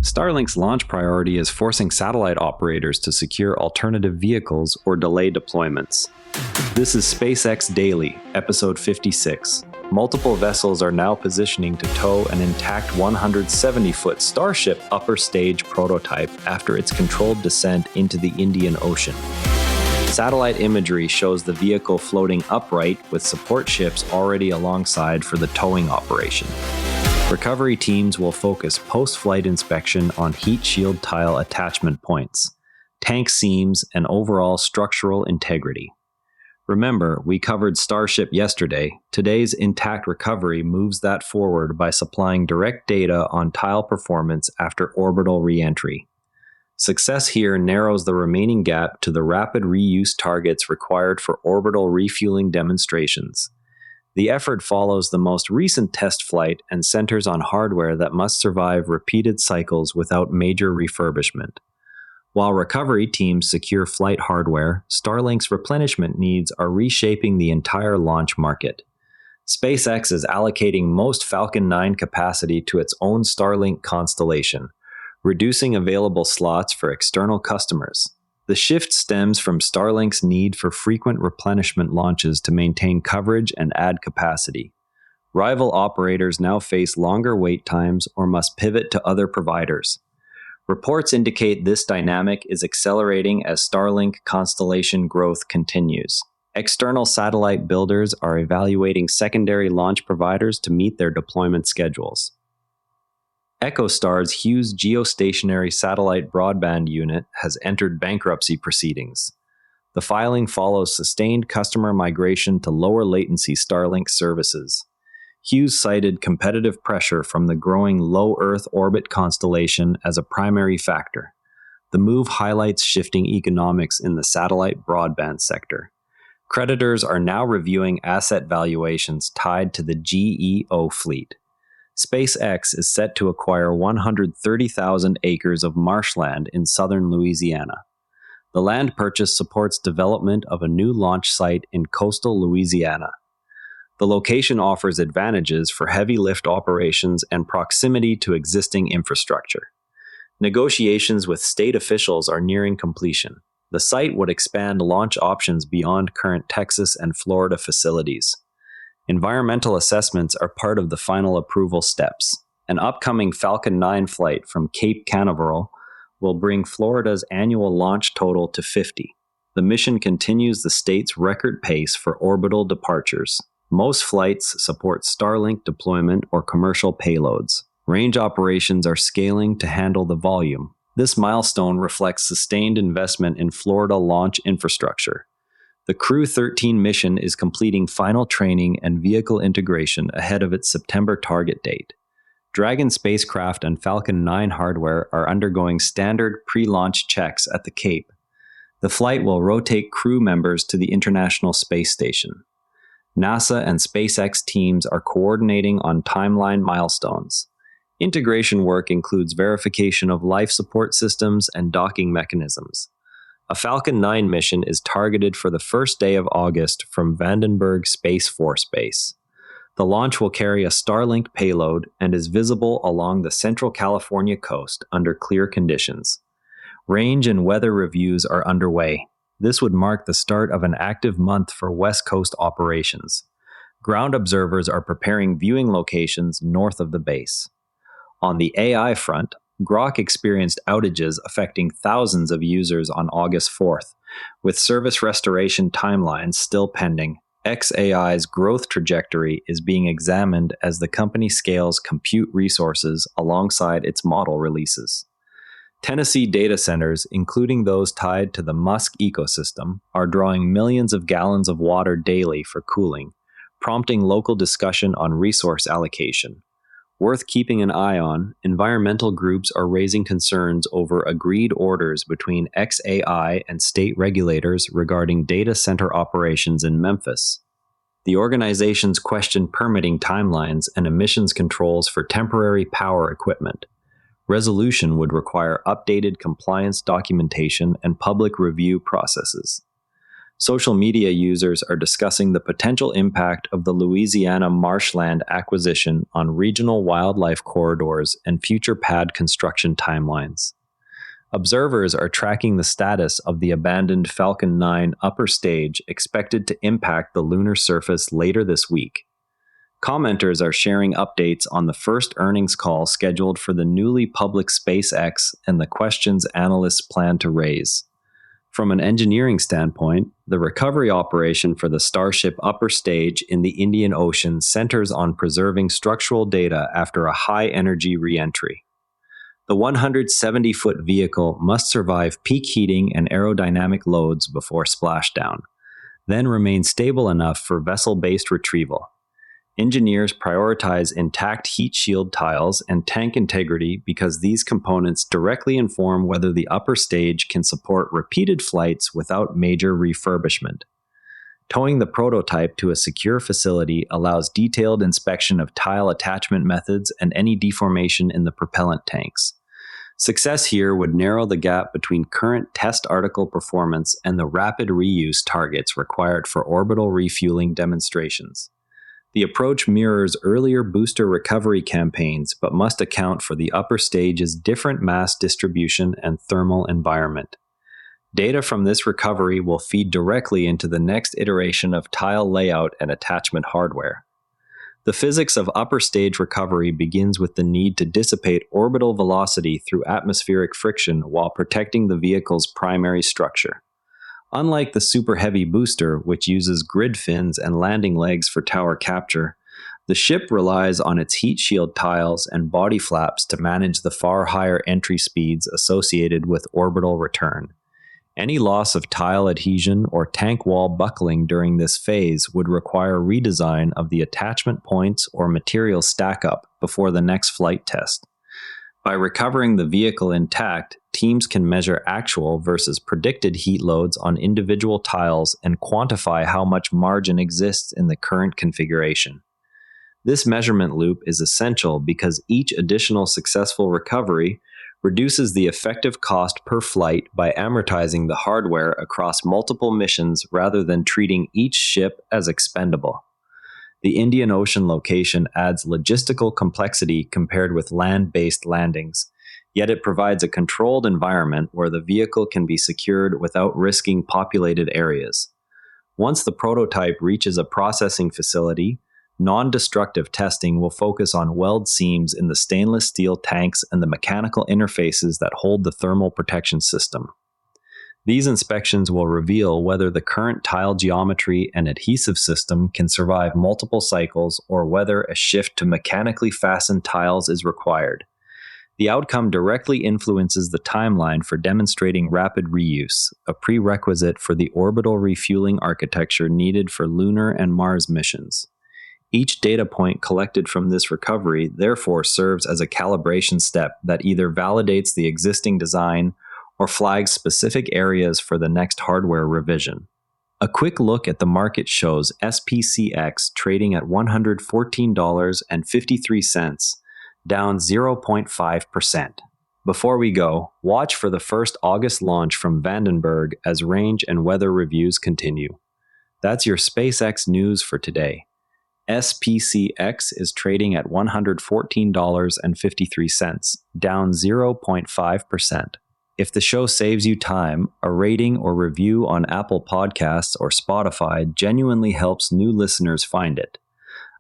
Starlink's launch priority is forcing satellite operators to secure alternative vehicles or delay deployments. This is SpaceX Daily, episode 56. Multiple vessels are now positioning to tow an intact 170-foot Starship upper stage prototype after its controlled descent into the Indian Ocean. Satellite imagery shows the vehicle floating upright with support ships already alongside for the towing operation. Recovery teams will focus post-flight inspection on heat shield tile attachment points, tank seams, and overall structural integrity. Remember, we covered Starship yesterday. Today's intact recovery moves that forward by supplying direct data on tile performance after orbital re-entry. Success here narrows the remaining gap to the rapid reuse targets required for orbital refueling demonstrations. The effort follows the most recent test flight and centers on hardware that must survive repeated cycles without major refurbishment. While recovery teams secure flight hardware, Starlink's replenishment needs are reshaping the entire launch market. SpaceX is allocating most Falcon 9 capacity to its own Starlink constellation, reducing available slots for external customers. The shift stems from Starlink's need for frequent replenishment launches to maintain coverage and add capacity. Rival operators now face longer wait times or must pivot to other providers. Reports indicate this dynamic is accelerating as Starlink constellation growth continues. External satellite builders are evaluating secondary launch providers to meet their deployment schedules. EchoStar's Hughes geostationary satellite broadband unit has entered bankruptcy proceedings. The filing follows sustained customer migration to lower latency Starlink services. Hughes cited competitive pressure from the growing low Earth orbit constellation as a primary factor. The move highlights shifting economics in the satellite broadband sector. Creditors are now reviewing asset valuations tied to the GEO fleet. SpaceX is set to acquire 130,000 acres of marshland in southern Louisiana. The land purchase supports development of a new launch site in coastal Louisiana. The location offers advantages for heavy lift operations and proximity to existing infrastructure. Negotiations with state officials are nearing completion. The site would expand launch options beyond current Texas and Florida facilities. Environmental assessments are part of the final approval steps. An upcoming Falcon 9 flight from Cape Canaveral will bring Florida's annual launch total to 50. The mission continues the state's record pace for orbital departures. Most flights support Starlink deployment or commercial payloads. Range operations are scaling to handle the volume. This milestone reflects sustained investment in Florida launch infrastructure. The Crew 13 mission is completing final training and vehicle integration ahead of its September target date. Dragon spacecraft and Falcon 9 hardware are undergoing standard pre-launch checks at the Cape. The flight will rotate crew members to the International Space Station. NASA and SpaceX teams are coordinating on timeline milestones. Integration work includes verification of life support systems and docking mechanisms. A Falcon 9 mission is targeted for the first day of August from Vandenberg Space Force Base. The launch will carry a Starlink payload and is visible along the Central California coast under clear conditions. Range and weather reviews are underway. This would mark the start of an active month for West Coast operations. Ground observers are preparing viewing locations north of the base. On the AI front, Grok experienced outages affecting thousands of users on August 4th, with service restoration timelines still pending. xAI's growth trajectory is being examined as the company scales compute resources alongside its model releases. Tennessee data centers, including those tied to the Musk ecosystem, are drawing millions of gallons of water daily for cooling, prompting local discussion on resource allocation. Worth keeping an eye on, environmental groups are raising concerns over agreed orders between xAI and state regulators regarding data center operations in Memphis. The organizations question permitting timelines and emissions controls for temporary power equipment. Resolution would require updated compliance documentation and public review processes. Social media users are discussing the potential impact of the Louisiana marshland acquisition on regional wildlife corridors and future pad construction timelines. Observers are tracking the status of the abandoned Falcon 9 upper stage expected to impact the lunar surface later this week. Commenters are sharing updates on the first earnings call scheduled for the newly public SpaceX and the questions analysts plan to raise. From an engineering standpoint, the recovery operation for the Starship upper stage in the Indian Ocean centers on preserving structural data after a high-energy re-entry. The 170-foot vehicle must survive peak heating and aerodynamic loads before splashdown, then remain stable enough for vessel-based retrieval. Engineers prioritize intact heat shield tiles and tank integrity because these components directly inform whether the upper stage can support repeated flights without major refurbishment. Towing the prototype to a secure facility allows detailed inspection of tile attachment methods and any deformation in the propellant tanks. Success here would narrow the gap between current test article performance and the rapid reuse targets required for orbital refueling demonstrations. The approach mirrors earlier booster recovery campaigns but must account for the upper stage's different mass distribution and thermal environment. Data from this recovery will feed directly into the next iteration of tile layout and attachment hardware. The physics of upper stage recovery begins with the need to dissipate orbital velocity through atmospheric friction while protecting the vehicle's primary structure. Unlike the Super Heavy booster, which uses grid fins and landing legs for tower capture, the ship relies on its heat shield tiles and body flaps to manage the far higher entry speeds associated with orbital return. Any loss of tile adhesion or tank wall buckling during this phase would require redesign of the attachment points or material stack-up before the next flight test. By recovering the vehicle intact, teams can measure actual versus predicted heat loads on individual tiles and quantify how much margin exists in the current configuration. This measurement loop is essential because each additional successful recovery reduces the effective cost per flight by amortizing the hardware across multiple missions rather than treating each ship as expendable. The Indian Ocean location adds logistical complexity compared with land-based landings, yet it provides a controlled environment where the vehicle can be secured without risking populated areas. Once the prototype reaches a processing facility, non-destructive testing will focus on weld seams in the stainless steel tanks and the mechanical interfaces that hold the thermal protection system. These inspections will reveal whether the current tile geometry and adhesive system can survive multiple cycles or whether a shift to mechanically fastened tiles is required. The outcome directly influences the timeline for demonstrating rapid reuse, a prerequisite for the orbital refueling architecture needed for lunar and Mars missions. Each data point collected from this recovery therefore serves as a calibration step that either validates the existing design or flags specific areas for the next hardware revision. A quick look at the market shows SPCX trading at $114.53, down 0.5%. Before we go, watch for the first August launch from Vandenberg as range and weather reviews continue. That's your SpaceX news for today. SPCX is trading at $114.53, down 0.5%. If the show saves you time, a rating or review on Apple Podcasts or Spotify genuinely helps new listeners find it.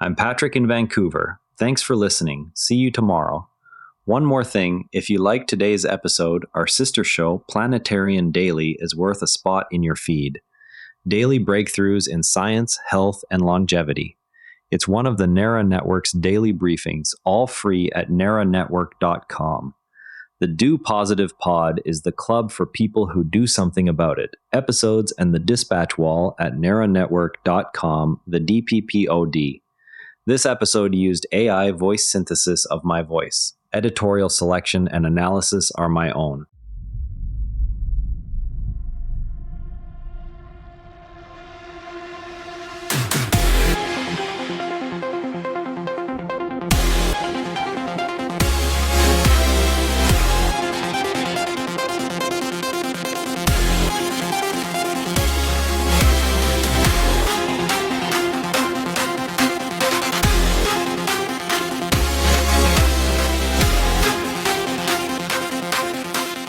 I'm Patrick in Vancouver. Thanks for listening. See you tomorrow. One more thing, if you liked today's episode, our sister show, Planetarian Daily, is worth a spot in your feed. Daily breakthroughs in science, health, and longevity. It's one of the NARA Network's daily briefings, all free at naranetwork.com. The Do Positive Pod is the club for people who do something about it. Episodes and the dispatch wall at naranetwork.com, the DPPOD. This episode used AI voice synthesis of my voice. Editorial selection and analysis are my own.